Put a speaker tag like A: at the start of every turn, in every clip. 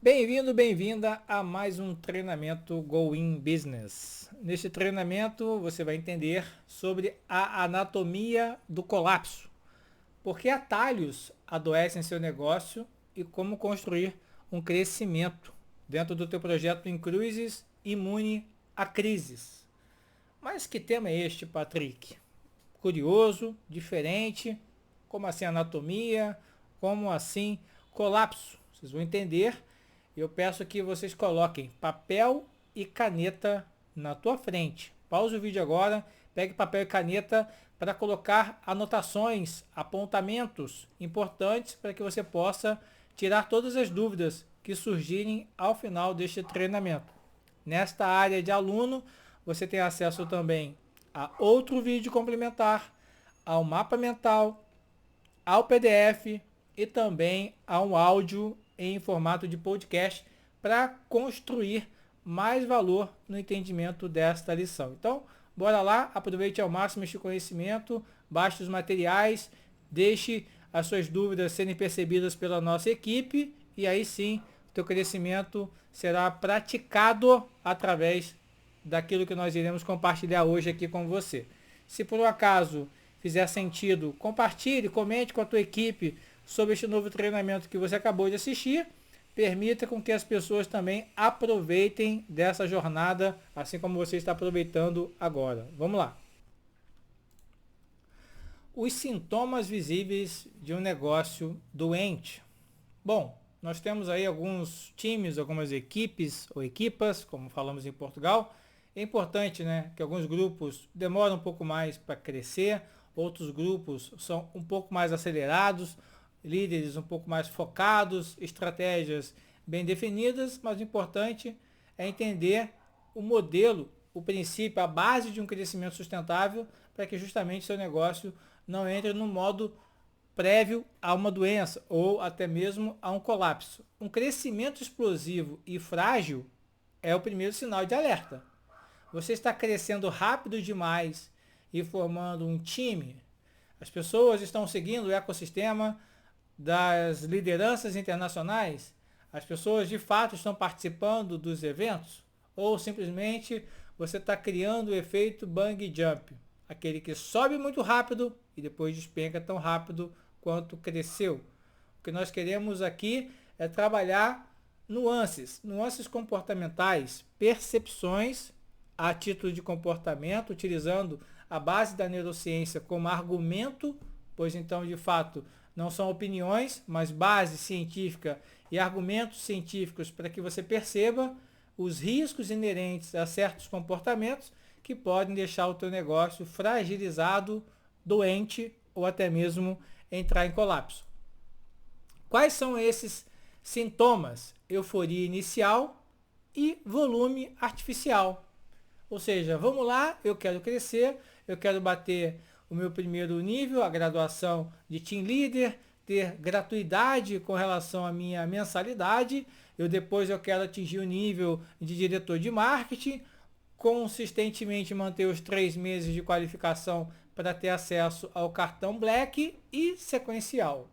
A: Bem-vindo, bem-vinda a mais um treinamento Go In Business. Neste treinamento você vai entender sobre a anatomia do colapso, por que atalhos adoecem seu negócio e como construir um crescimento dentro do teu projeto em cruzes imune a crises. Mas que tema é este, Patrick? Curioso, diferente, como assim anatomia, como assim colapso? Vocês vão entender. Eu peço que vocês coloquem papel e caneta na tua frente. Pause o vídeo agora, pegue papel e caneta para colocar anotações, apontamentos importantes para que você possa tirar todas as dúvidas que surgirem ao final deste treinamento. Nesta área de aluno, você tem acesso também a outro vídeo complementar, ao mapa mental, ao PDF e também a um áudio em formato de podcast para construir mais valor no entendimento desta lição. Então, bora lá, aproveite ao máximo este conhecimento, baixe os materiais, deixe as suas dúvidas serem percebidas pela nossa equipe e aí sim, o teu crescimento será praticado através daquilo que nós iremos compartilhar hoje aqui com você. Se por um acaso fizer sentido, compartilhe, comente com a tua equipe sobre este novo treinamento que você acabou de assistir. Permita com que as pessoas também aproveitem dessa jornada, assim como você está aproveitando agora. Vamos lá. Os sintomas visíveis de um negócio doente. Bom, nós temos aí alguns times, algumas equipes ou equipas, como falamos em Portugal. É importante, né, que alguns grupos demoram um pouco mais para crescer, outros grupos são um pouco mais acelerados, líderes um pouco mais focados, estratégias bem definidas, mas o importante é entender o modelo, o princípio, a base de um crescimento sustentável para que justamente seu negócio não entre no modo prévio a uma doença ou até mesmo a um colapso. Um crescimento explosivo e frágil é o primeiro sinal de alerta. Você está crescendo rápido demais e formando um time. As pessoas estão seguindo o ecossistema das lideranças internacionais. As pessoas de fato estão participando dos eventos. Ou simplesmente você está criando o efeito bang jump. Aquele que sobe muito rápido e depois despenca tão rápido quanto cresceu. O que nós queremos aqui é trabalhar nuances comportamentais, percepções a título de comportamento, utilizando a base da neurociência como argumento, pois então, de fato, não são opiniões, mas base científica e argumentos científicos para que você perceba os riscos inerentes a certos comportamentos que podem deixar o teu negócio fragilizado, doente ou até mesmo entrar em colapso. Quais são esses sintomas? Euforia inicial e volume artificial. Ou seja, vamos lá, eu quero crescer, eu quero bater o meu primeiro nível, a graduação de Team Leader, ter gratuidade com relação à minha mensalidade, depois eu quero atingir o nível de diretor de marketing, consistentemente manter os 3 meses de qualificação para ter acesso ao cartão Black e sequencial.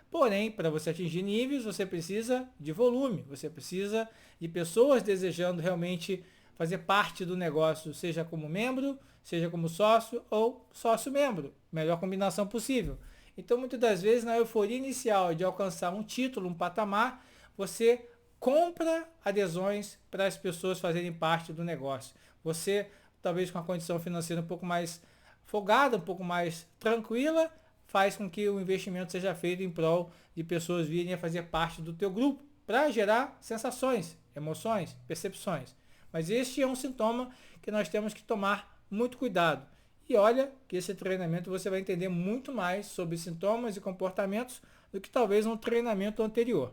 A: Porém, para você atingir níveis, você precisa de volume, você precisa de pessoas desejando realmente fazer parte do negócio, seja como membro, seja como sócio ou sócio-membro. Melhor combinação possível. Então, muitas das vezes, na euforia inicial de alcançar um título, um patamar, você compra adesões para as pessoas fazerem parte do negócio. Você, talvez com a condição financeira um pouco mais folgada, um pouco mais tranquila, faz com que o investimento seja feito em prol de pessoas virem a fazer parte do teu grupo, para gerar sensações, emoções, percepções. Mas este é um sintoma que nós temos que tomar muito cuidado. E olha que esse treinamento você vai entender muito mais sobre sintomas e comportamentos do que talvez um treinamento anterior.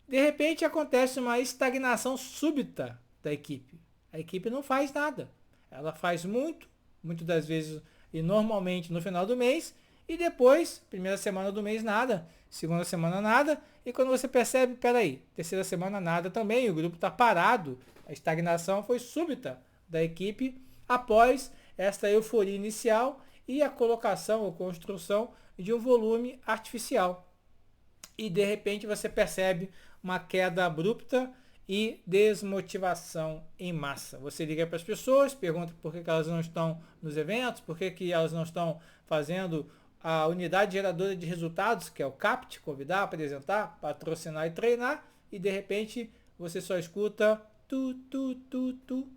A: De repente acontece uma estagnação súbita da equipe. A equipe não faz nada. Ela faz muitas das vezes e normalmente no final do mês, e depois, primeira semana do mês nada, segunda semana nada, e quando você percebe, peraí, terceira semana nada também, o grupo está parado. A estagnação foi súbita da equipe após esta euforia inicial e a colocação ou construção de um volume artificial. E de repente você percebe uma queda abrupta e desmotivação em massa. Você liga para as pessoas, pergunta por que elas não estão nos eventos, por que elas não estão fazendo a unidade geradora de resultados, que é o CAPT, convidar, apresentar, patrocinar e treinar, e de repente você só escuta tu,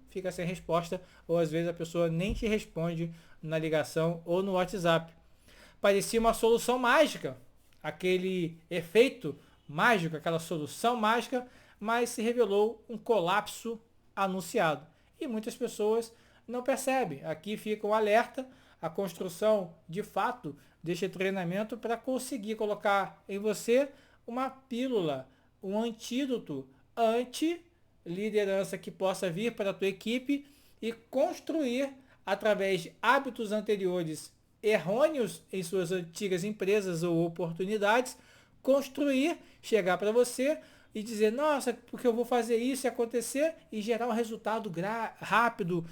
A: fica sem resposta, ou às vezes a pessoa nem te responde na ligação ou no WhatsApp. Parecia uma solução mágica, aquele efeito mágico, aquela solução mágica, mas se revelou um colapso anunciado. E muitas pessoas não percebem. Aqui fica um alerta, a construção de fato deste treinamento para conseguir colocar em você uma pílula, um antídoto anti-liderança que possa vir para a tua equipe e construir, através de hábitos anteriores errôneos em suas antigas empresas ou oportunidades, construir, chegar para você e dizer, nossa, porque eu vou fazer isso e acontecer e gerar um resultado rápido,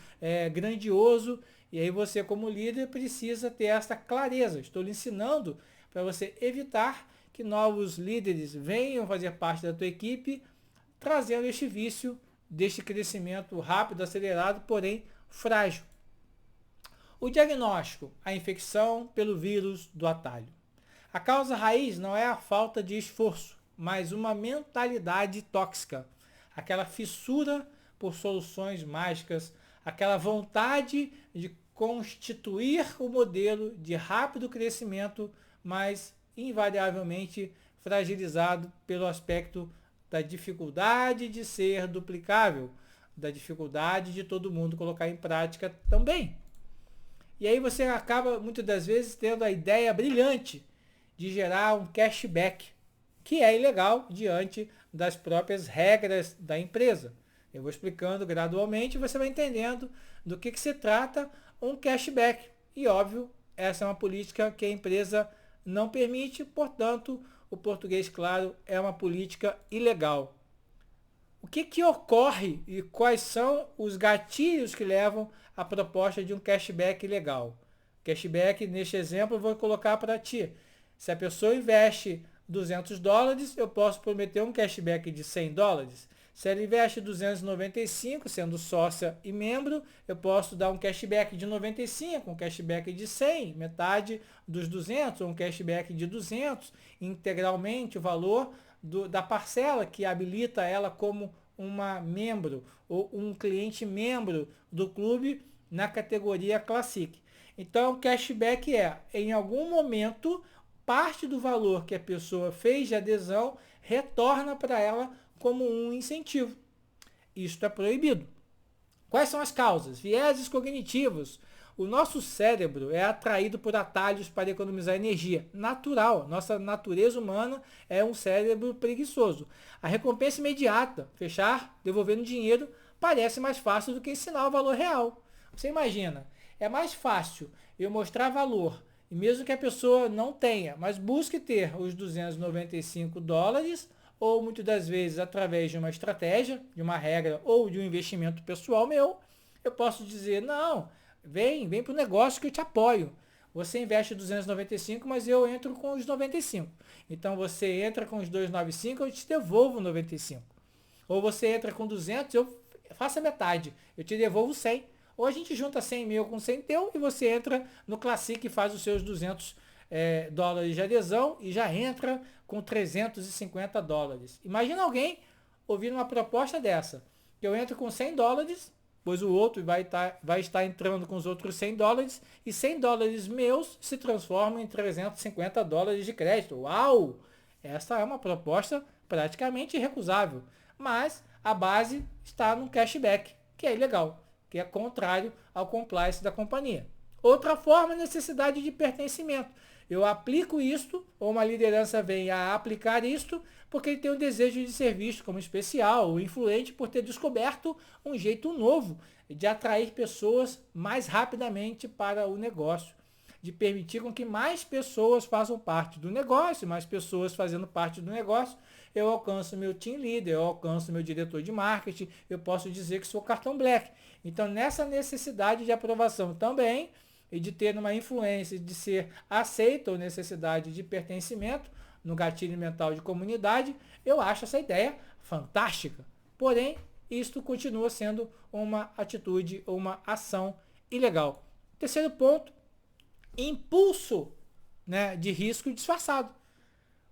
A: grandioso. E aí você, como líder, precisa ter essa clareza. Estou lhe ensinando para você evitar que novos líderes venham fazer parte da tua equipe, trazendo este vício deste crescimento rápido, acelerado, porém frágil. O diagnóstico, a infecção pelo vírus do atalho. A causa raiz não é a falta de esforço, mas uma mentalidade tóxica, aquela fissura por soluções mágicas, aquela vontade de constituir o modelo de rápido crescimento, mas invariavelmente fragilizado pelo aspecto da dificuldade de ser duplicável, da dificuldade de todo mundo colocar em prática também. E aí você acaba muitas das vezes tendo a ideia brilhante de gerar um cashback, que é ilegal diante das próprias regras da empresa. Eu vou explicando gradualmente e você vai entendendo do que se trata um cashback. E óbvio, essa é uma política que a empresa não permite, portanto, o português claro é uma política ilegal. O que ocorre e quais são os gatilhos que levam à proposta de um cashback ilegal? Cashback, neste exemplo, eu vou colocar para ti. Se a pessoa investe $200, eu posso prometer um cashback de $100. Se ela investe 295, sendo sócia e membro, eu posso dar um cashback de 95, um cashback de 100, metade dos 200, ou um cashback de 200, integralmente o valor da parcela que habilita ela como uma membro ou um cliente membro do clube na categoria Classic. Então, o cashback em algum momento, parte do valor que a pessoa fez de adesão retorna para ela como um incentivo. Isto é proibido. Quais são as causas? Vieses cognitivos. O nosso cérebro é atraído por atalhos para economizar energia. Natural. Nossa natureza humana é um cérebro preguiçoso. A recompensa imediata, fechar, devolvendo dinheiro, parece mais fácil do que ensinar o valor real. Você imagina, é mais fácil eu mostrar valor, e mesmo que a pessoa não tenha, mas busque ter os $295, ou muitas das vezes através de uma estratégia, de uma regra ou de um investimento pessoal meu, eu posso dizer, não, vem para o negócio que eu te apoio. Você investe 295, mas eu entro com os 95. Então você entra com os 295, eu te devolvo 95. Ou você entra com 200, eu faço a metade, eu te devolvo 100. Ou a gente junta 100 mil com 100 teu e você entra no Classic e faz os seus $200 de adesão e já entra com $350. Imagina alguém ouvindo uma proposta dessa, que eu entro com $100, pois o outro vai estar entrando com os outros $100 e $100 meus se transformam em $350 de crédito. Uau! Essa é uma proposta praticamente irrecusável, mas a base está no cashback, que é ilegal, que é contrário ao compliance da companhia. Outra forma é a necessidade de pertencimento. Eu aplico isto, ou uma liderança vem a aplicar isto, porque ele tem o desejo de ser visto como especial ou influente por ter descoberto um jeito novo de atrair pessoas mais rapidamente para o negócio, de permitir com que mais pessoas façam parte do negócio, mais pessoas fazendo parte do negócio, eu alcanço meu team leader, eu alcanço meu diretor de marketing, eu posso dizer que sou cartão black. Então, nessa necessidade de aprovação também, e de ter uma influência, de ser aceito ou necessidade de pertencimento, no gatilho mental de comunidade, eu acho essa ideia fantástica. Porém, isto continua sendo uma atitude ou uma ação ilegal. Terceiro ponto, impulso, né, de risco disfarçado.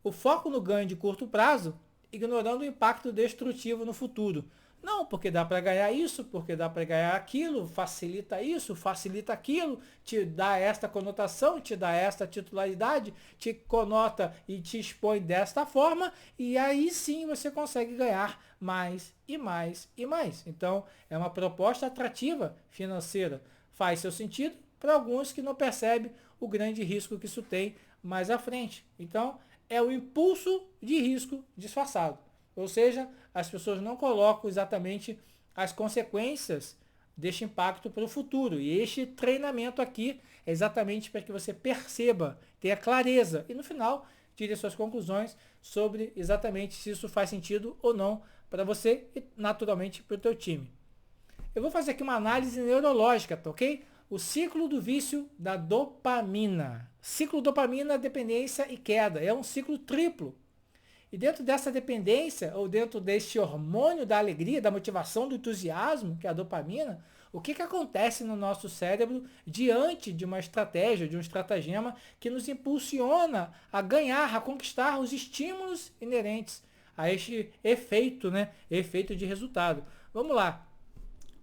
A: O foco no ganho de curto prazo, ignorando o impacto destrutivo no futuro. Não, porque dá para ganhar isso, porque dá para ganhar aquilo, facilita isso, facilita aquilo, te dá esta conotação, te dá esta titularidade, te conota e te expõe desta forma, e aí sim você consegue ganhar mais e mais e mais. Então, é uma proposta atrativa financeira. Faz seu sentido para alguns que não percebem o grande risco que isso tem mais à frente. Então, é o impulso de risco disfarçado. Ou seja, as pessoas não colocam exatamente as consequências deste impacto para o futuro. E este treinamento aqui é exatamente para que você perceba, tenha clareza e no final tire suas conclusões sobre exatamente se isso faz sentido ou não para você e naturalmente para o teu time. Eu vou fazer aqui uma análise neurológica, tá ok? O ciclo do vício da dopamina. Ciclo dopamina, dependência e queda. É um ciclo triplo. E dentro dessa dependência, ou dentro deste hormônio da alegria, da motivação, do entusiasmo, que é a dopamina, o que acontece no nosso cérebro diante de uma estratégia, de um estratagema que nos impulsiona a ganhar, a conquistar os estímulos inerentes a este efeito, né? Efeito de resultado. Vamos lá.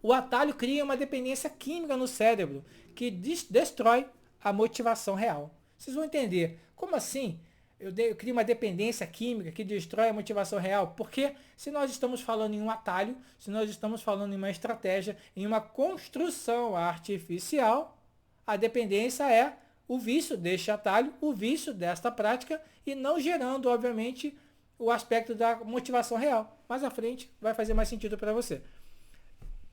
A: O atalho cria uma dependência química no cérebro que destrói a motivação real. Vocês vão entender. Como assim? Eu crio uma dependência química que destrói a motivação real. Porque se nós estamos falando em um atalho, se nós estamos falando em uma estratégia, em uma construção artificial, a dependência é o vício deste atalho, o vício desta prática e não gerando, obviamente, o aspecto da motivação real. Mais à frente vai fazer mais sentido para você.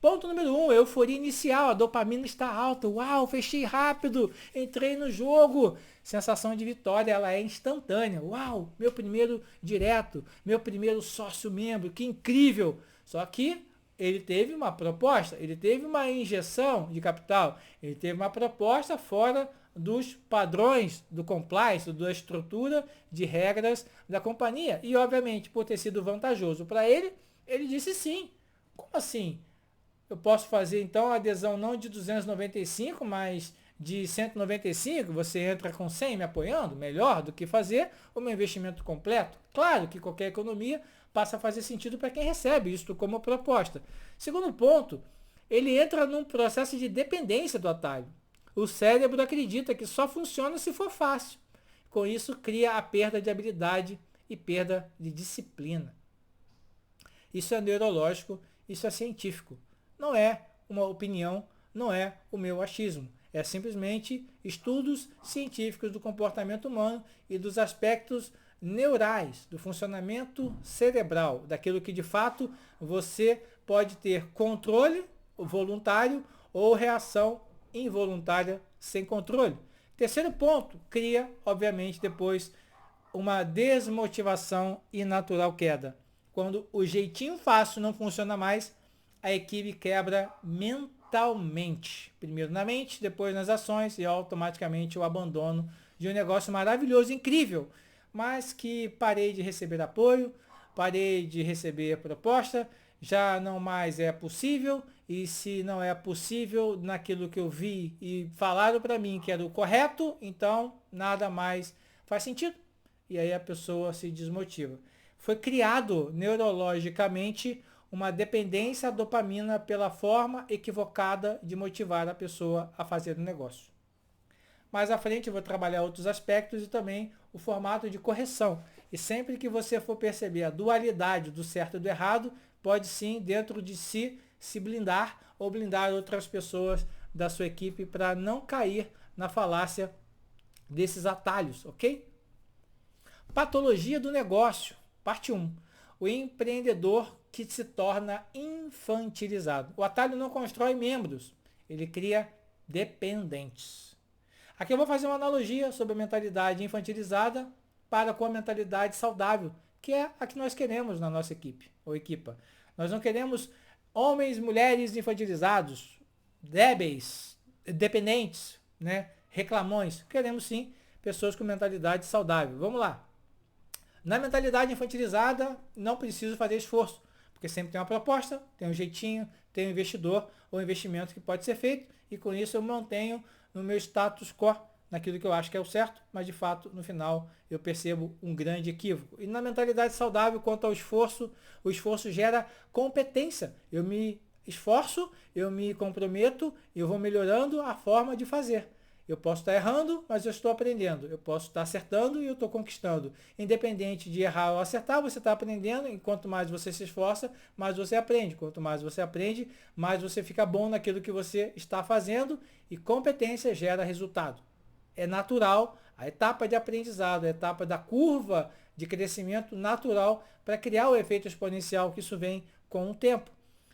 A: Ponto número 1, euforia inicial, a dopamina está alta, uau, fechei rápido, entrei no jogo, sensação de vitória, ela é instantânea, uau, meu primeiro direto, meu primeiro sócio membro, que incrível, só que ele teve uma proposta, ele teve uma injeção de capital, ele teve uma proposta fora dos padrões do compliance, da estrutura de regras da companhia, e obviamente por ter sido vantajoso para ele, ele disse sim, como assim? Eu posso fazer então a adesão não de 295, mas de 195, você entra com 100 me apoiando, melhor do que fazer o meu investimento completo. Claro que qualquer economia passa a fazer sentido para quem recebe isto como proposta. Segundo ponto, ele entra num processo de dependência do atalho. O cérebro acredita que só funciona se for fácil. Com isso, cria a perda de habilidade e perda de disciplina. Isso é neurológico, isso é científico. Não é uma opinião, não é o meu achismo. É simplesmente estudos científicos do comportamento humano e dos aspectos neurais, do funcionamento cerebral, daquilo que de fato você pode ter controle voluntário ou reação involuntária sem controle. Terceiro ponto, cria, obviamente, depois uma desmotivação e natural queda. Quando o jeitinho fácil não funciona mais, a equipe quebra mentalmente. Primeiro na mente, depois nas ações e automaticamente o abandono de um negócio maravilhoso, incrível, mas que parei de receber apoio, parei de receber proposta, já não mais é possível, e se não é possível naquilo que eu vi e falaram para mim que era o correto, então nada mais faz sentido. E aí a pessoa se desmotiva. Foi criado neurologicamente uma dependência à dopamina pela forma equivocada de motivar a pessoa a fazer o negócio. Mais à frente eu vou trabalhar outros aspectos e também o formato de correção. E sempre que você for perceber a dualidade do certo e do errado, pode sim, dentro de si, se blindar ou blindar outras pessoas da sua equipe para não cair na falácia desses atalhos, ok? Patologia do negócio, parte 1. O empreendedor que se torna infantilizado. O atalho não constrói membros, ele cria dependentes. Aqui eu vou fazer uma analogia sobre a mentalidade infantilizada para com a mentalidade saudável, que é a que nós queremos na nossa equipe ou equipa. Nós não queremos homens, mulheres infantilizados, débeis, dependentes, né, reclamões. Queremos sim pessoas com mentalidade saudável. Vamos lá. Na mentalidade infantilizada, não preciso fazer esforço, porque sempre tem uma proposta, tem um jeitinho, tem um investidor ou investimento que pode ser feito, e com isso eu mantenho no meu status quo, naquilo que eu acho que é o certo, mas de fato, no final, eu percebo um grande equívoco. E na mentalidade saudável, quanto ao esforço, o esforço gera competência. Eu me esforço, eu me comprometo, eu vou melhorando a forma de fazer. Eu posso estar errando, mas eu estou aprendendo. Eu posso estar acertando e eu estou conquistando. Independente de errar ou acertar, você está aprendendo. E quanto mais você se esforça, mais você aprende. Quanto mais você aprende, mais você fica bom naquilo que você está fazendo. E competência gera resultado. É natural a etapa de aprendizado, a etapa da curva de crescimento natural para criar o efeito exponencial que isso vem com o tempo.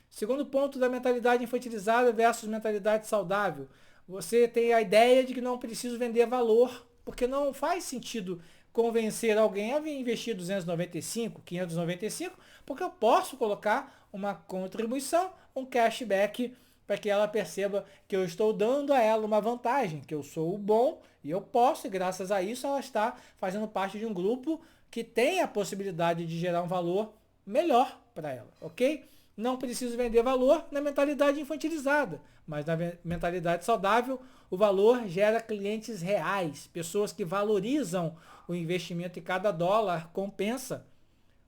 A: Segundo ponto da mentalidade infantilizada versus mentalidade saudável. Você tem a ideia de que não preciso vender valor, porque não faz sentido convencer alguém a vir investir 295, 595, porque eu posso colocar uma contribuição, um cashback, para que ela perceba que eu estou dando a ela uma vantagem, que eu sou o bom e eu posso, e graças a isso ela está fazendo parte de um grupo que tem a possibilidade de gerar um valor melhor para ela, ok? Não preciso vender valor na mentalidade infantilizada, mas na mentalidade saudável, o valor gera clientes reais, pessoas que valorizam o investimento e cada dólar compensa.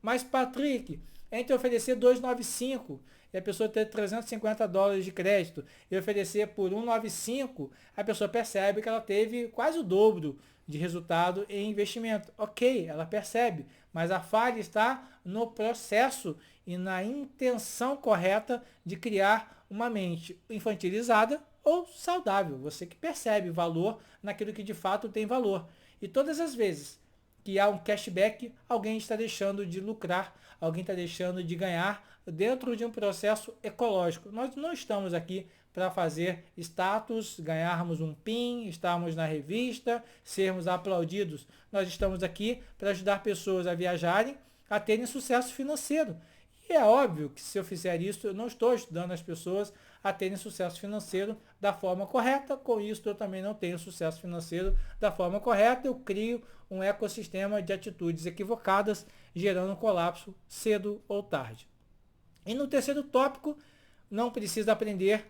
A: Mas, Patrick, entre oferecer 295 e a pessoa ter 350 dólares de crédito e oferecer por 195, a pessoa percebe que ela teve quase o dobro de resultado em investimento. Ok, ela percebe, mas a falha está no processo e na intenção correta de criar uma mente infantilizada ou saudável. Você que percebe valor naquilo que de fato tem valor. E todas as vezes que há um cashback, alguém está deixando de lucrar, alguém está deixando de ganhar dentro de um processo ecológico. Nós não estamos aqui para fazer status, ganharmos um PIN, estarmos na revista, sermos aplaudidos. Nós estamos aqui para ajudar pessoas a viajarem, a terem sucesso financeiro. E é óbvio que se eu fizer isso, eu não estou ajudando as pessoas a terem sucesso financeiro da forma correta. Com isso, eu também não tenho sucesso financeiro da forma correta. Eu crio um ecossistema de atitudes equivocadas, gerando um colapso cedo ou tarde. E no terceiro tópico, não precisa aprender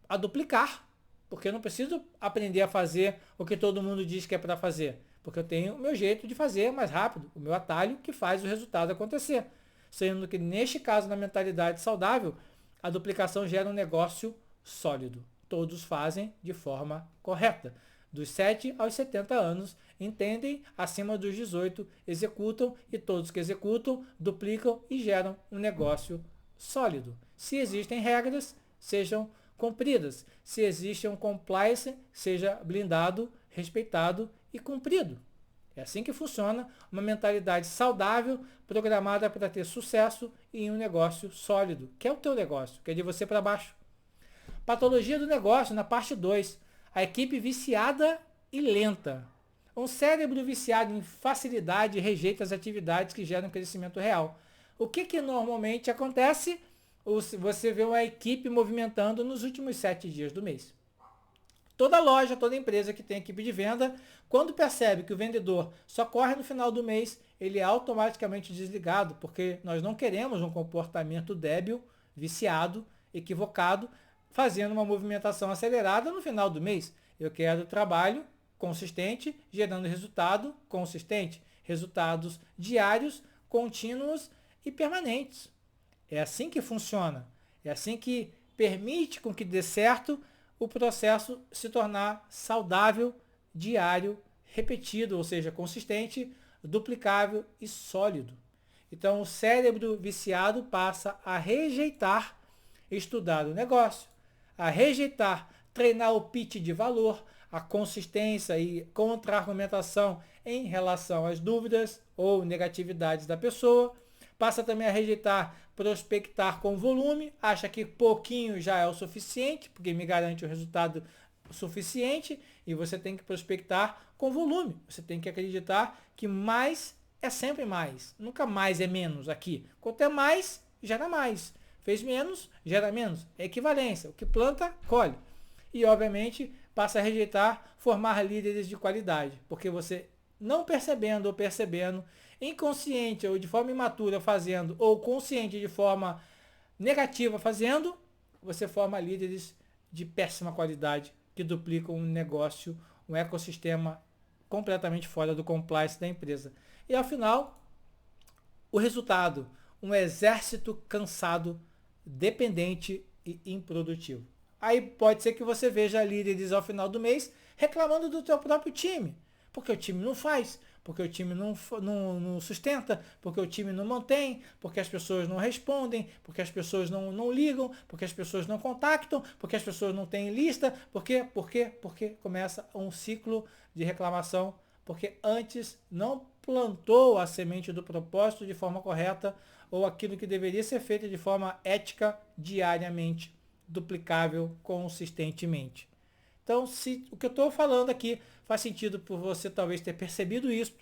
A: a duplicar, porque eu não preciso aprender a fazer o que todo mundo diz que é para fazer, porque eu tenho o meu jeito de fazer mais rápido, o meu atalho que faz o resultado acontecer. Sendo que neste caso, na mentalidade saudável, a duplicação gera um negócio sólido. Todos fazem de forma correta. Dos 7 aos 70 anos, entendem, acima dos 18, executam, e todos que executam, duplicam e geram um negócio sólido. Se existem regras, sejam cumpridas. Se existe um compliance, seja blindado, respeitado e cumprido. É assim que funciona uma mentalidade saudável, programada para ter sucesso em um negócio sólido, que é o teu negócio, que é de você para baixo. Patologia do negócio, na parte 2. A equipe viciada e lenta. Um cérebro viciado em facilidade rejeita as atividades que geram crescimento real. O que normalmente acontece? Você vê uma equipe movimentando nos últimos 7 dias do mês. Toda loja, toda empresa que tem equipe de venda, quando percebe que o vendedor só corre no final do mês, ele é automaticamente desligado, porque nós não queremos um comportamento débil, viciado, equivocado, fazendo uma movimentação acelerada no final do mês. Eu quero trabalho consistente, gerando resultado consistente, resultados diários, contínuos e permanentes. É assim que funciona, é assim que permite com que dê certo o processo se tornar saudável, diário, repetido, ou seja, consistente, duplicável e sólido. Então, o cérebro viciado passa a rejeitar estudar o negócio, a rejeitar treinar o pitch de valor, a consistência e contra-argumentação em relação às dúvidas ou negatividades da pessoa, passa também a rejeitar prospectar com volume, acha que pouquinho já é o suficiente, porque me garante o resultado suficiente, e você tem que prospectar com volume. Você tem que acreditar que mais é sempre mais, nunca mais é menos aqui. Quanto é mais, gera mais. Fez menos, gera menos. É equivalência. O que planta, colhe. E, obviamente, passa a rejeitar formar líderes de qualidade, porque você, não percebendo ou percebendo, inconsciente ou de forma imatura fazendo, ou consciente de forma negativa fazendo, você forma líderes de péssima qualidade que duplicam um negócio, um ecossistema completamente fora do compliance da empresa. E ao final, o resultado, um exército cansado, dependente e improdutivo. Aí pode ser que você veja líderes ao final do mês reclamando do teu próprio time, porque o time não faz, porque o time não sustenta, porque o time não mantém, porque as pessoas não respondem, porque as pessoas não ligam, porque as pessoas não contactam, porque as pessoas não têm lista, porque começa um ciclo de reclamação, porque antes não plantou a semente do propósito de forma correta ou aquilo que deveria ser feito de forma ética diariamente, duplicável consistentemente. Então, se o que eu estou falando aqui faz sentido por você talvez ter percebido isso,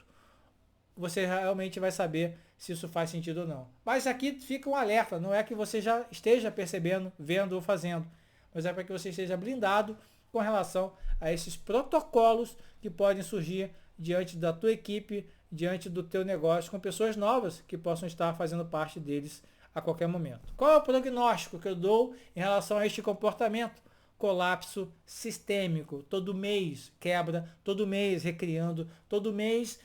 A: você realmente vai saber se isso faz sentido ou não. Mas aqui fica um alerta, não é que você já esteja percebendo, vendo ou fazendo, mas é para que você esteja blindado com relação a esses protocolos que podem surgir diante da tua equipe, diante do teu negócio, com pessoas novas que possam estar fazendo parte deles a qualquer momento. Qual é o prognóstico que eu dou em relação a este comportamento? Colapso sistêmico, todo mês quebra, todo mês recriando, todo mês,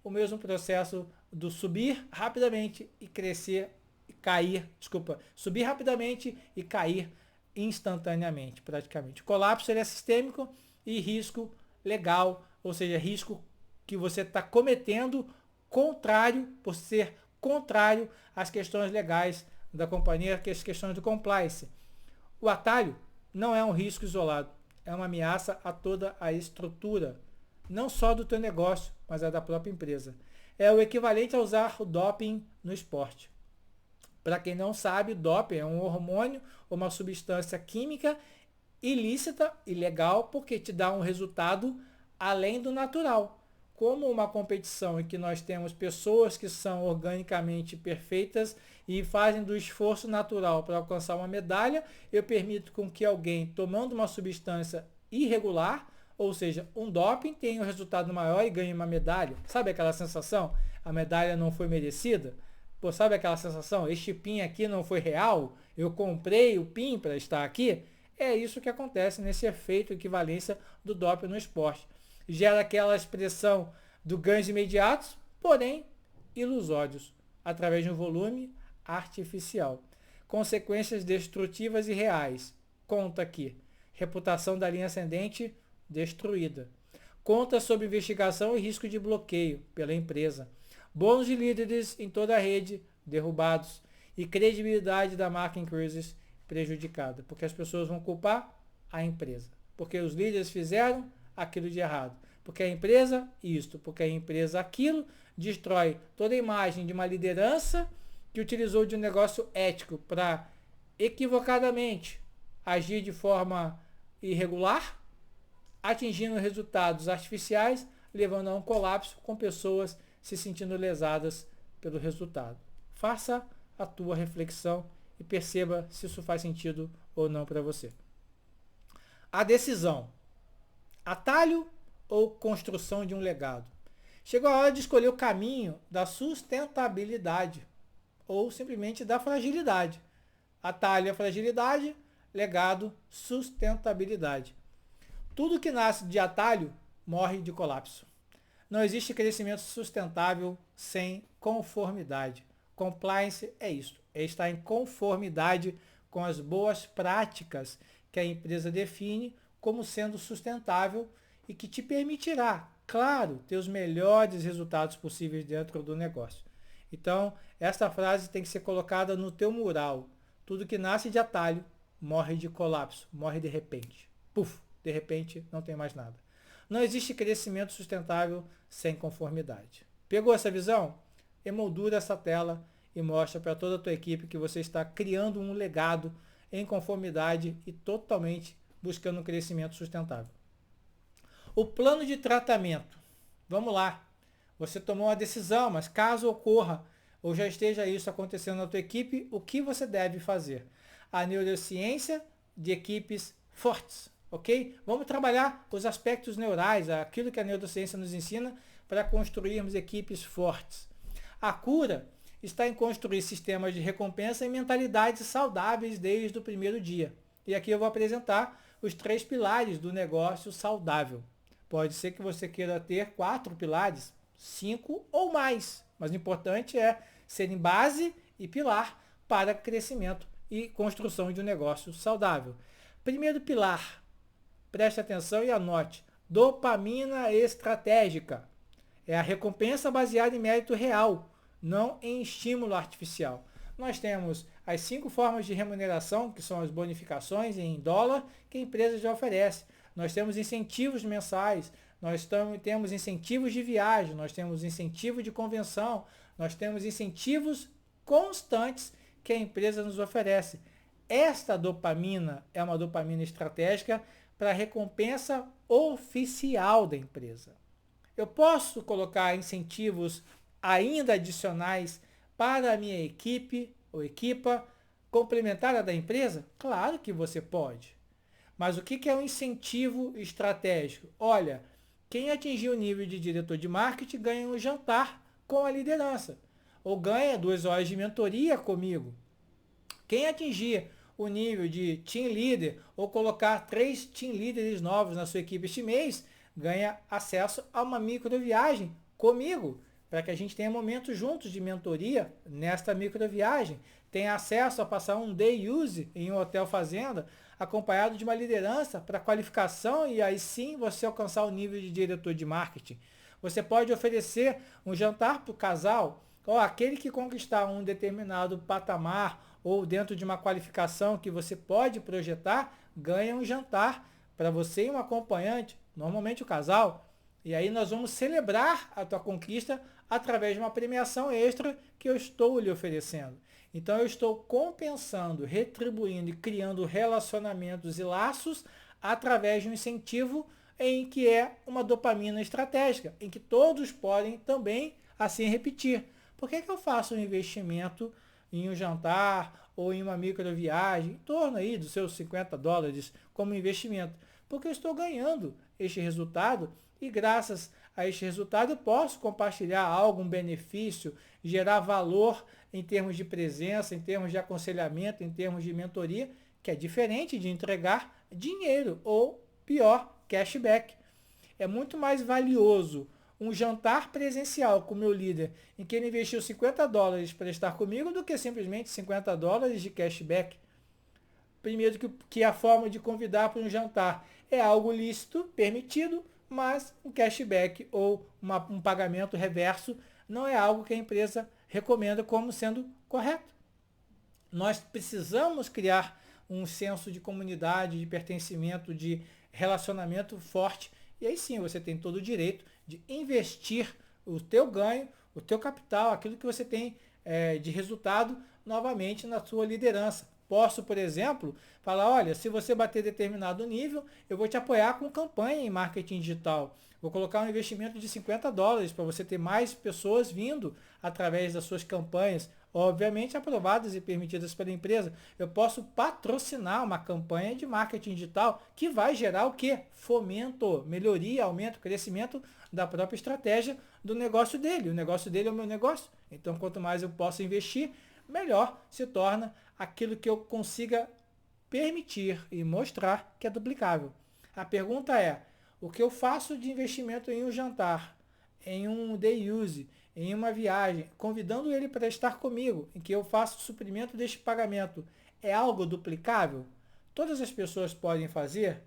A: o mesmo processo do subir rapidamente e crescer e cair, subir rapidamente e cair instantaneamente, praticamente. O colapso ele é sistêmico e risco legal, ou seja, risco que você está cometendo contrário, por ser contrário às questões legais da companhia, que as questões do compliance. O atalho não é um risco isolado, é uma ameaça a toda a estrutura, não só do teu negócio, mas a da própria empresa. É o equivalente a usar o doping no esporte. Para quem não sabe, o doping é um hormônio ou uma substância química ilícita, ilegal, porque te dá um resultado além do natural. Como uma competição em que nós temos pessoas que são organicamente perfeitas e fazem do esforço natural para alcançar uma medalha, eu permito com que alguém tomando uma substância irregular, ou seja, um doping, tenha um resultado maior e ganhe uma medalha. Sabe aquela sensação? A medalha não foi merecida? Pô, sabe aquela sensação? Este PIN aqui não foi real? Eu comprei o PIN para estar aqui? É isso que acontece nesse efeito equivalência do doping no esporte. Gera aquela expressão do ganhos imediatos, porém ilusórios, através de um volume artificial. Consequências destrutivas e reais. Conta aqui. Reputação da linha ascendente destruída. Conta sobre investigação e risco de bloqueio pela empresa. Bônus de líderes em toda a rede derrubados. E credibilidade da marca em crises prejudicada. Porque as pessoas vão culpar a empresa. Porque os líderes fizeram aquilo de errado. Porque a empresa, isto. Porque a empresa, aquilo. Destrói toda a imagem de uma liderança que utilizou de um negócio ético para equivocadamente agir de forma irregular, atingindo resultados artificiais, levando a um colapso com pessoas se sentindo lesadas pelo resultado. Faça a tua reflexão e perceba se isso faz sentido ou não para você. A decisão. Atalho ou construção de um legado? Chegou a hora de escolher o caminho da sustentabilidade ou simplesmente da fragilidade. Atalho é fragilidade, legado, sustentabilidade. Tudo que nasce de atalho morre de colapso. Não existe crescimento sustentável sem conformidade. Compliance é isso, é estar em conformidade com as boas práticas que a empresa define como sendo sustentável e que te permitirá, claro, ter os melhores resultados possíveis dentro do negócio. Então, esta frase tem que ser colocada no teu mural. Tudo que nasce de atalho morre de colapso, morre de repente. Puf, de repente não tem mais nada. Não existe crescimento sustentável sem conformidade. Pegou essa visão? Emoldura essa tela e mostra para toda a tua equipe que você está criando um legado em conformidade e totalmente buscando um crescimento sustentável. O plano de tratamento. Vamos lá. Você tomou uma decisão, mas caso ocorra ou já esteja isso acontecendo na tua equipe, o que você deve fazer? A neurociência de equipes fortes, ok? Vamos trabalhar os aspectos neurais, aquilo que a neurociência nos ensina, para construirmos equipes fortes. A cura está em construir sistemas de recompensa e mentalidades saudáveis desde o primeiro dia. E aqui eu vou apresentar os 3 pilares do negócio saudável. Pode ser que você queira ter 4 pilares, 5 ou mais, mas o importante é serem base e pilar para crescimento e construção de um negócio saudável. Primeiro pilar, preste atenção e anote, dopamina estratégica. É a recompensa baseada em mérito real, não em estímulo artificial. Nós temos as 5 formas de remuneração, que são as bonificações em dólar, que a empresa já oferece. Nós temos incentivos mensais, nós temos incentivos de viagem, nós temos incentivo de convenção, nós temos incentivos constantes que a empresa nos oferece. Esta dopamina é uma dopamina estratégica para a recompensa oficial da empresa. Eu posso colocar incentivos ainda adicionais para a minha equipe ou equipa complementar a da empresa? Claro que você pode. Mas o que é um incentivo estratégico? Olha, quem atingir o nível de diretor de marketing ganha um jantar com a liderança. Ou ganha 2 horas de mentoria comigo. Quem atingir o nível de team leader ou colocar 3 team leaders novos na sua equipe este mês, ganha acesso a uma microviagem comigo, para que a gente tenha momentos juntos de mentoria nesta microviagem. Tenha acesso a passar um day use em um hotel fazenda, acompanhado de uma liderança para qualificação e aí sim você alcançar o nível de diretor de marketing. Você pode oferecer um jantar para o casal, ou aquele que conquistar um determinado patamar ou dentro de uma qualificação que você pode projetar, ganha um jantar para você e um acompanhante, normalmente o casal. E aí nós vamos celebrar a tua conquista através de uma premiação extra que eu estou lhe oferecendo. Então eu estou compensando, retribuindo e criando relacionamentos e laços através de um incentivo em que é uma dopamina estratégica, em que todos podem também assim repetir. Por que eu faço um investimento em um jantar ou em uma microviagem, em torno aí dos seus $50 como investimento? Porque eu estou ganhando este resultado e graças a este resultado eu posso compartilhar algum benefício, gerar valor em termos de presença, em termos de aconselhamento, em termos de mentoria, que é diferente de entregar dinheiro ou, pior, cashback. É muito mais valioso um jantar presencial com o meu líder, em que ele investiu $50 para estar comigo, do que simplesmente $50 de cashback. Primeiro que a forma de convidar para um jantar é algo lícito, permitido, mas um cashback ou um pagamento reverso não é algo que a empresa recomenda como sendo correto. Nós precisamos criar um senso de comunidade, de pertencimento, de relacionamento forte, e aí sim você tem todo o direito de investir o teu ganho, o teu capital, aquilo que você tem de resultado novamente na sua liderança. Posso, por exemplo, falar, olha, se você bater determinado nível, eu vou te apoiar com campanha em marketing digital. Vou colocar um investimento de $50 para você ter mais pessoas vindo através das suas campanhas, obviamente aprovadas e permitidas pela empresa. Eu posso patrocinar uma campanha de marketing digital que vai gerar o quê? Fomento, melhoria, aumento, crescimento da própria estratégia do negócio dele. O negócio dele é o meu negócio. Então, quanto mais eu posso investir, melhor se torna aquilo que eu consiga permitir e mostrar que é duplicável. A pergunta é, o que eu faço de investimento em um jantar, em um day use, em uma viagem, convidando ele para estar comigo, em que eu faço o suprimento deste pagamento, é algo duplicável? Todas as pessoas podem fazer?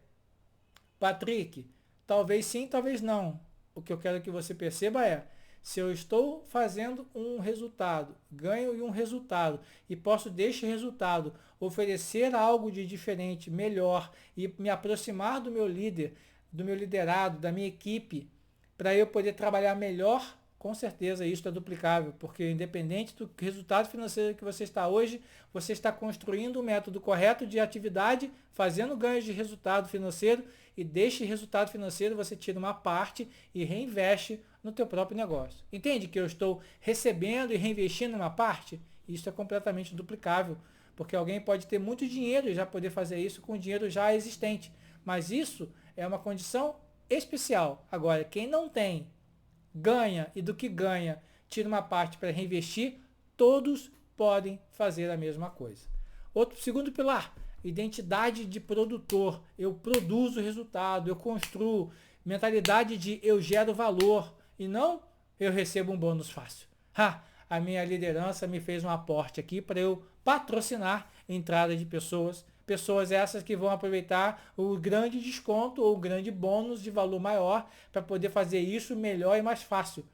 A: Patrick, talvez sim, talvez não. O que eu quero que você perceba é, se eu estou fazendo um resultado, ganho um resultado e posso deste resultado oferecer algo de diferente, melhor e me aproximar do meu líder, do meu liderado, da minha equipe, para eu poder trabalhar melhor, com certeza isso é duplicável, porque independente do resultado financeiro que você está hoje, você está construindo um método correto de atividade, fazendo ganhos de resultado financeiro e deste resultado financeiro você tira uma parte e reinveste no teu próprio negócio. Entende que eu estou recebendo e reinvestindo uma parte? Isso é completamente duplicável, porque alguém pode ter muito dinheiro e já poder fazer isso com dinheiro já existente, mas isso é uma condição especial. Agora, quem não tem ganha e do que ganha tira uma parte para reinvestir, todos podem fazer a mesma coisa. Outro segundo pilar, identidade de produtor. Eu produzo resultado, eu construo. Mentalidade de eu gero valor e não eu recebo um bônus fácil. A minha liderança me fez um aporte aqui para eu patrocinar a entrada de pessoas. Pessoas essas que vão aproveitar o grande desconto ou o grande bônus de valor maior para poder fazer isso melhor e mais fácil.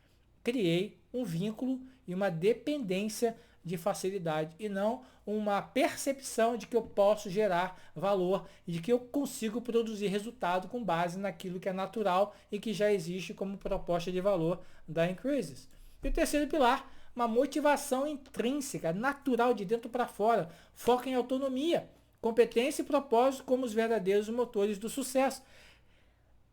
A: Criei um vínculo e uma dependência de facilidade e não uma percepção de que eu posso gerar valor e de que eu consigo produzir resultado com base naquilo que é natural e que já existe como proposta de valor da Increases. E o terceiro pilar, uma motivação intrínseca, natural de dentro para fora, foca em autonomia, competência e propósito como os verdadeiros motores do sucesso.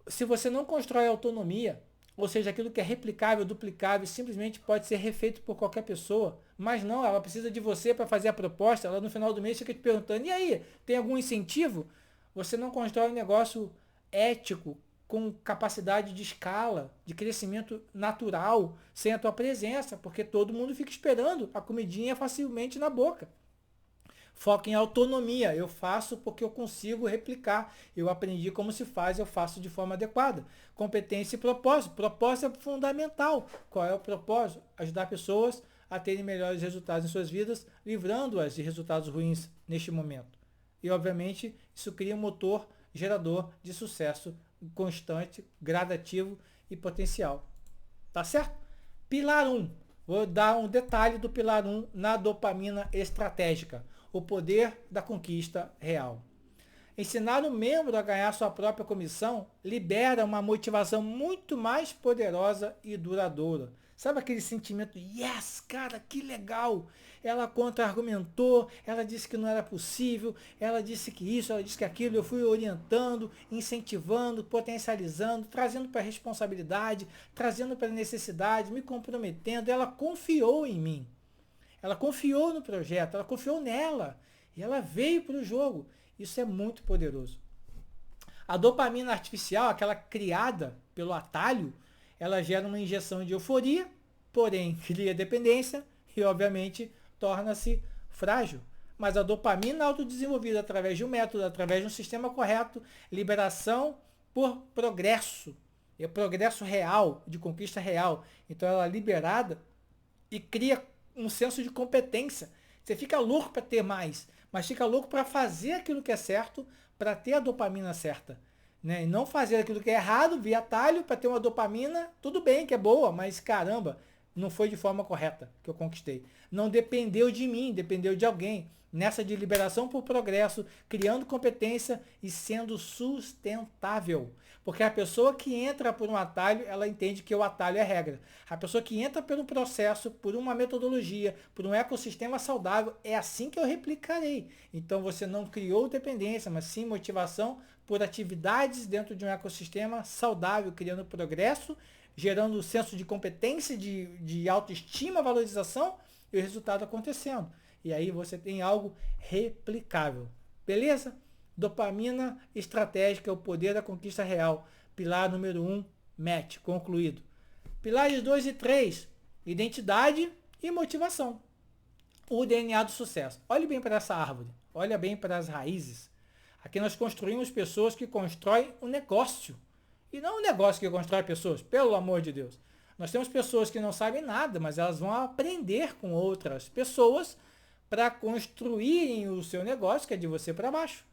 A: Se você não constrói autonomia, ou seja, aquilo que é replicável, duplicável, simplesmente pode ser refeito por qualquer pessoa. Mas não, ela precisa de você para fazer a proposta. Ela no final do mês fica te perguntando, e aí, tem algum incentivo? Você não constrói um negócio ético, com capacidade de escala, de crescimento natural, sem a tua presença, porque todo mundo fica esperando a comidinha facilmente na boca. Foca em autonomia. Eu faço porque eu consigo replicar. Eu aprendi como se faz, eu faço de forma adequada. Competência e propósito. Propósito é fundamental. Qual é o propósito? Ajudar pessoas a terem melhores resultados em suas vidas, livrando-as de resultados ruins neste momento. E, obviamente, isso cria um motor gerador de sucesso constante, gradativo e potencial. Tá certo? Pilar 1. Vou dar um detalhe do pilar 1 na dopamina estratégica. O poder da conquista real. Ensinar o membro a ganhar sua própria comissão libera uma motivação muito mais poderosa e duradoura. Sabe aquele sentimento, yes, cara, que legal. Ela contra-argumentou, ela disse que não era possível, ela disse que isso, ela disse que aquilo. Eu fui orientando, incentivando, potencializando, trazendo para a responsabilidade, trazendo para a necessidade, me comprometendo. Ela confiou em mim. Ela confiou no projeto, ela confiou nela e ela veio para o jogo. Isso é muito poderoso. A dopamina artificial, aquela criada pelo atalho, ela gera uma injeção de euforia, porém cria dependência e, obviamente, torna-se frágil. Mas a dopamina autodesenvolvida através de um método, através de um sistema correto, liberação por progresso, é progresso real, de conquista real. Então ela é liberada e cria um senso de competência. Você fica louco para ter mais, mas fica louco para fazer aquilo que é certo, para ter a dopamina certa. Né? E não fazer aquilo que é errado, via atalho, para ter uma dopamina, tudo bem que é boa, mas caramba, não foi de forma correta que eu conquistei. Não dependeu de mim, dependeu de alguém. Nessa de liberação por progresso, criando competência e sendo sustentável. Porque a pessoa que entra por um atalho, ela entende que o atalho é regra. A pessoa que entra por um processo, por uma metodologia, por um ecossistema saudável, é assim que eu replicarei. Então você não criou dependência, mas sim motivação por atividades dentro de um ecossistema saudável, criando progresso, gerando um senso de competência, de autoestima, valorização e o resultado acontecendo. E aí você tem algo replicável. Beleza? Dopamina estratégica é o poder da conquista real. Pilar número 1, match, concluído. Pilares 2 e 3, identidade e motivação. O DNA do sucesso. Olhe bem para essa árvore. Olha bem para as raízes. Aqui nós construímos pessoas que constroem um negócio. E não um negócio que constrói pessoas, pelo amor de Deus. Nós temos pessoas que não sabem nada, mas elas vão aprender com outras pessoas para construírem o seu negócio, que é de você para baixo.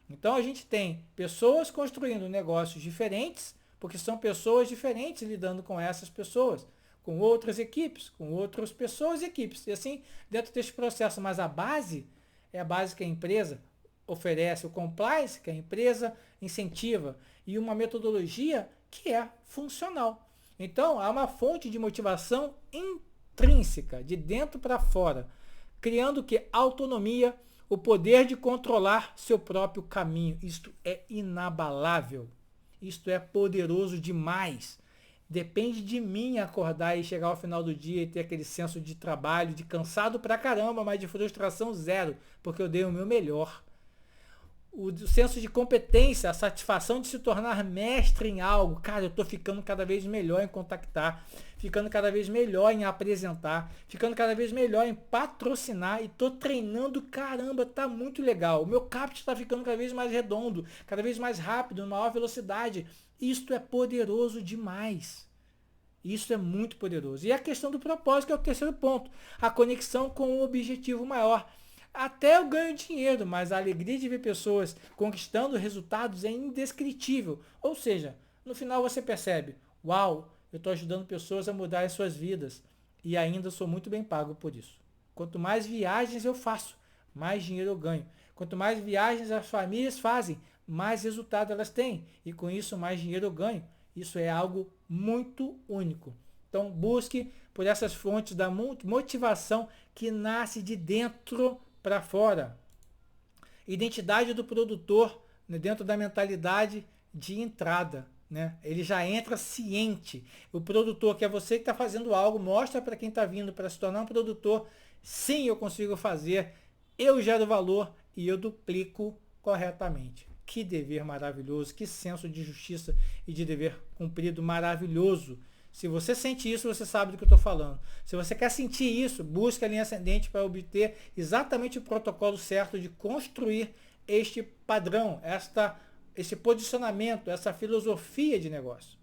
A: Então a gente tem pessoas construindo negócios diferentes, porque são pessoas diferentes lidando com essas pessoas, com outras equipes, com outras pessoas e equipes. E assim, dentro desse processo, mas a base é a base que a empresa oferece, o compliance que a empresa incentiva e uma metodologia que é funcional. Então há uma fonte de motivação intrínseca, de dentro para fora, criando o que? Autonomia, o poder de controlar seu próprio caminho. Isto é inabalável. Isto é poderoso demais. Depende de mim acordar e chegar ao final do dia e ter aquele senso de trabalho, de cansado pra caramba, mas de frustração zero, porque eu dei o meu melhor. o senso de competência, a satisfação de se tornar mestre em algo. Cara, eu estou ficando cada vez melhor em contactar, ficando cada vez melhor em apresentar, ficando cada vez melhor em patrocinar e estou treinando, caramba, tá muito legal. O meu capt está ficando cada vez mais redondo, cada vez mais rápido, maior velocidade. Isto é poderoso demais. Isso é muito poderoso. E a questão do propósito, que é o terceiro ponto, a conexão com um objetivo maior. Até eu ganho dinheiro, mas a alegria de ver pessoas conquistando resultados é indescritível. Ou seja, no final você percebe, uau, eu estou ajudando pessoas a mudar as suas vidas e ainda sou muito bem pago por isso. Quanto mais viagens eu faço, mais dinheiro eu ganho. Quanto mais viagens as famílias fazem, mais resultado elas têm e com isso mais dinheiro eu ganho. Isso é algo muito único. Então busque por essas fontes da motivação que nasce de dentro para fora. Identidade do produtor, né, dentro da mentalidade de entrada. Né? Ele já entra ciente. O produtor, que é você que está fazendo algo, mostra para quem está vindo para se tornar um produtor, sim, eu consigo fazer, eu gero valor e eu duplico corretamente. Que dever maravilhoso, que senso de justiça e de dever cumprido maravilhoso. Se você sente isso, você sabe do que eu estou falando. Se você quer sentir isso, busque a linha ascendente para obter exatamente o protocolo certo de construir este padrão, esse posicionamento, essa filosofia de negócio.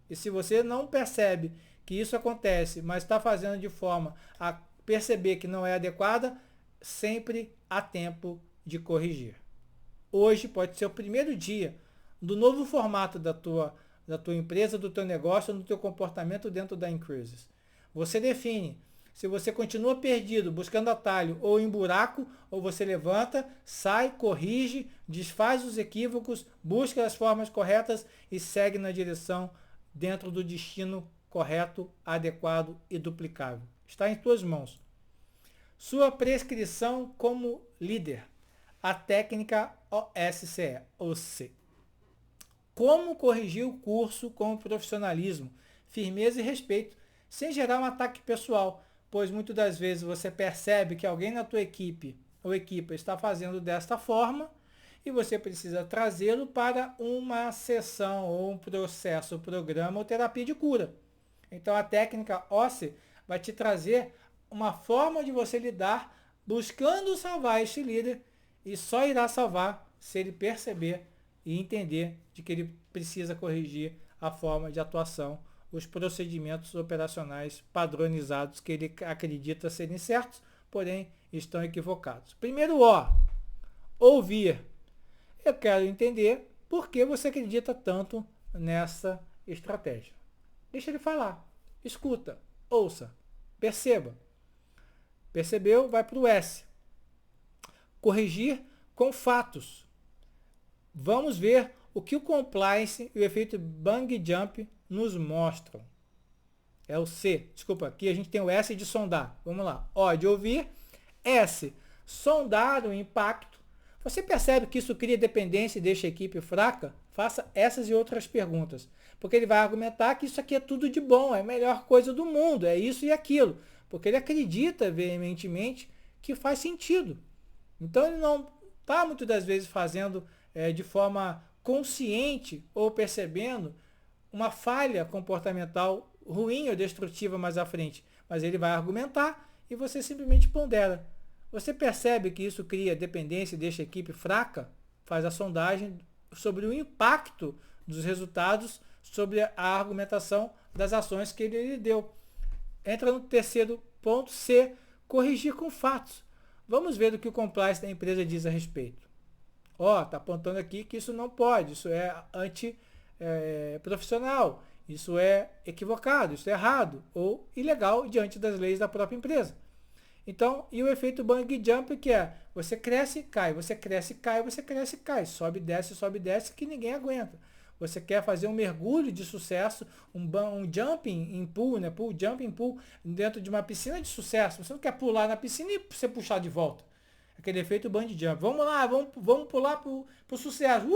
A: E se você não percebe que isso acontece, mas está fazendo de forma a perceber que não é adequada, sempre há tempo de corrigir. Hoje pode ser o primeiro dia do novo formato da tua empresa, do teu negócio, do teu comportamento dentro da Increases. Você define se você continua perdido, buscando atalho ou em buraco, ou você levanta, sai, corrige, desfaz os equívocos, busca as formas corretas e segue na direção dentro do destino correto, adequado e duplicável. Está em tuas mãos. Sua prescrição como líder. A técnica OSCE, ou C. Como corrigir o curso com profissionalismo, firmeza e respeito, sem gerar um ataque pessoal, pois muitas das vezes você percebe que alguém na tua equipe ou equipa está fazendo desta forma e você precisa trazê-lo para uma sessão ou um processo, programa ou terapia de cura. Então a técnica OSCE vai te trazer uma forma de você lidar buscando salvar este líder e só irá salvar se ele perceber e entender de que ele precisa corrigir a forma de atuação, os procedimentos operacionais padronizados que ele acredita serem certos, porém estão equivocados. Primeiro O, ouvir. Eu quero entender por que você acredita tanto nessa estratégia. Deixa ele falar. Escuta, ouça, perceba. Percebeu? Vai para o S. Corrigir com fatos. Vamos ver o que o compliance e o efeito bang jump nos mostram. É o C. Desculpa, aqui a gente tem o S de sondar. Vamos lá. O de ouvir. S. Sondar o impacto. Você percebe que isso cria dependência e deixa a equipe fraca? Faça essas e outras perguntas. Porque ele vai argumentar que isso aqui é tudo de bom, é a melhor coisa do mundo, é isso e aquilo. Porque ele acredita veementemente que faz sentido. Então ele não está muitas das vezes fazendo de forma consciente ou percebendo uma falha comportamental ruim ou destrutiva mais à frente. Mas ele vai argumentar e você simplesmente pondera. Você percebe que isso cria dependência e deixa a equipe fraca? Faz a sondagem sobre o impacto dos resultados sobre a argumentação das ações que ele lhe deu. Entra no terceiro ponto, C, corrigir com fatos. Vamos ver o que o compliance da empresa diz a respeito. Está apontando aqui que isso não pode, isso é antiprofissional, isso é equivocado, isso é errado ou ilegal diante das leis da própria empresa. Então, e o efeito bang jump, que é você cresce, cai, você cresce, cai, você cresce, cai, sobe, desce, que ninguém aguenta. Você quer fazer um mergulho de sucesso, um jumping em pool, né? Jumping pool dentro de uma piscina de sucesso. Você não quer pular na piscina e você puxar de volta. Aquele efeito bungee jump. Vamos lá, vamos pular pro sucesso.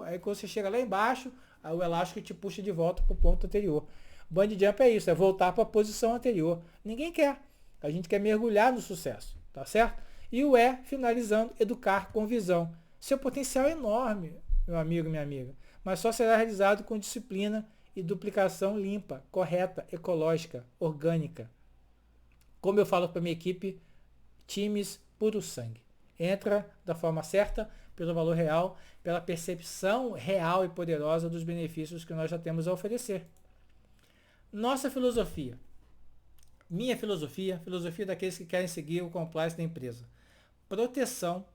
A: Aí quando você chega lá embaixo, aí o elástico te puxa de volta pro ponto anterior. Bungee jump é isso, é voltar para a posição anterior. Ninguém quer. A gente quer mergulhar no sucesso, tá certo? E o E, finalizando, educar com visão. Seu potencial é enorme, meu amigo, minha amiga, mas só será realizado com disciplina e duplicação limpa, correta, ecológica, orgânica. Como eu falo para minha equipe, times puro sangue. Entra da forma certa, pelo valor real, pela percepção real e poderosa dos benefícios que nós já temos a oferecer. Nossa filosofia. Minha filosofia, filosofia daqueles que querem seguir o compliance da empresa. Proteção,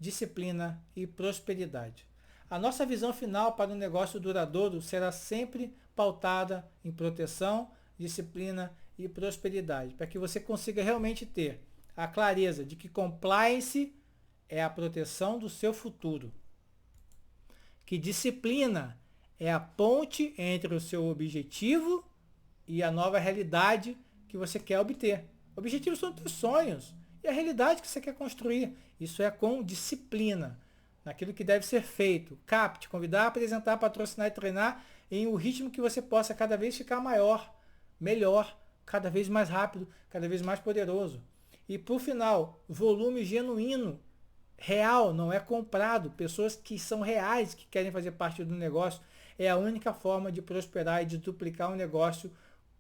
A: disciplina e prosperidade. A nossa visão final para um negócio duradouro será sempre pautada em proteção, disciplina e prosperidade, para que você consiga realmente ter a clareza de que compliance é a proteção do seu futuro, que disciplina é a ponte entre o seu objetivo e a nova realidade que você quer obter. Objetivos são os sonhos e a realidade que você quer construir. Isso é com disciplina, naquilo que deve ser feito. Capte, convidar, apresentar, patrocinar e treinar em um ritmo que você possa cada vez ficar maior, melhor, cada vez mais rápido, cada vez mais poderoso. E por final, volume genuíno, real, não é comprado. Pessoas que são reais, que querem fazer parte do negócio, é a única forma de prosperar e de duplicar um negócio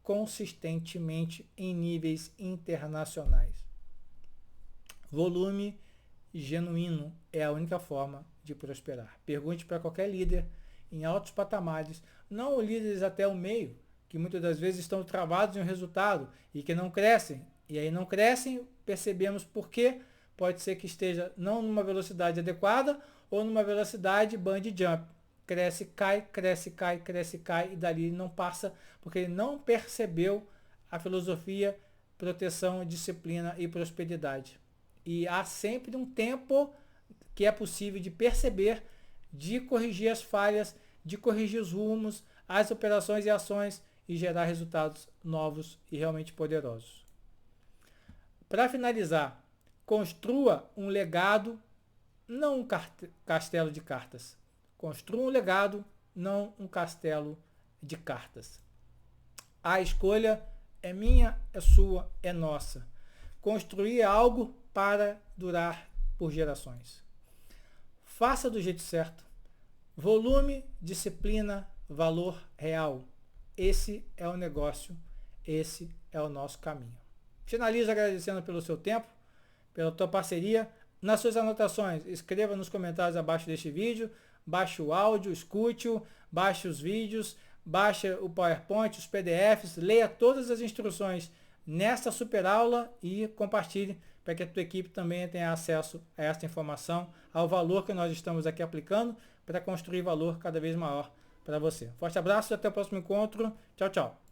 A: consistentemente em níveis internacionais. Volume genuíno é a única forma de prosperar. Pergunte para qualquer líder em altos patamares, não líderes até o meio, que muitas das vezes estão travados em um resultado e que não crescem. E aí não crescem, percebemos por quê. Pode ser que esteja não numa velocidade adequada ou numa velocidade bungee jump. Cresce, cai, cresce, cai, cresce, cai e dali não passa porque ele não percebeu a filosofia, proteção, disciplina e prosperidade. E há sempre um tempo que é possível de perceber, de corrigir as falhas, de corrigir os rumos, as operações e ações e gerar resultados novos e realmente poderosos. Para finalizar, construa um legado, não um castelo de cartas. Construa um legado, não um castelo de cartas. A escolha é minha, é sua, é nossa. Construir algo para durar por gerações. Faça do jeito certo. Volume, disciplina, valor real. Esse é o negócio, esse é o nosso caminho. Finalizo agradecendo pelo seu tempo, pela tua parceria. Nas suas anotações, escreva nos comentários abaixo deste vídeo, baixe o áudio, escute-o, baixe os vídeos, baixe o PowerPoint, os PDFs, leia todas as instruções nesta super aula e compartilhe para que a tua equipe também tenha acesso a esta informação, ao valor que nós estamos aqui aplicando para construir valor cada vez maior para você. Forte abraço e até o próximo encontro. Tchau, tchau.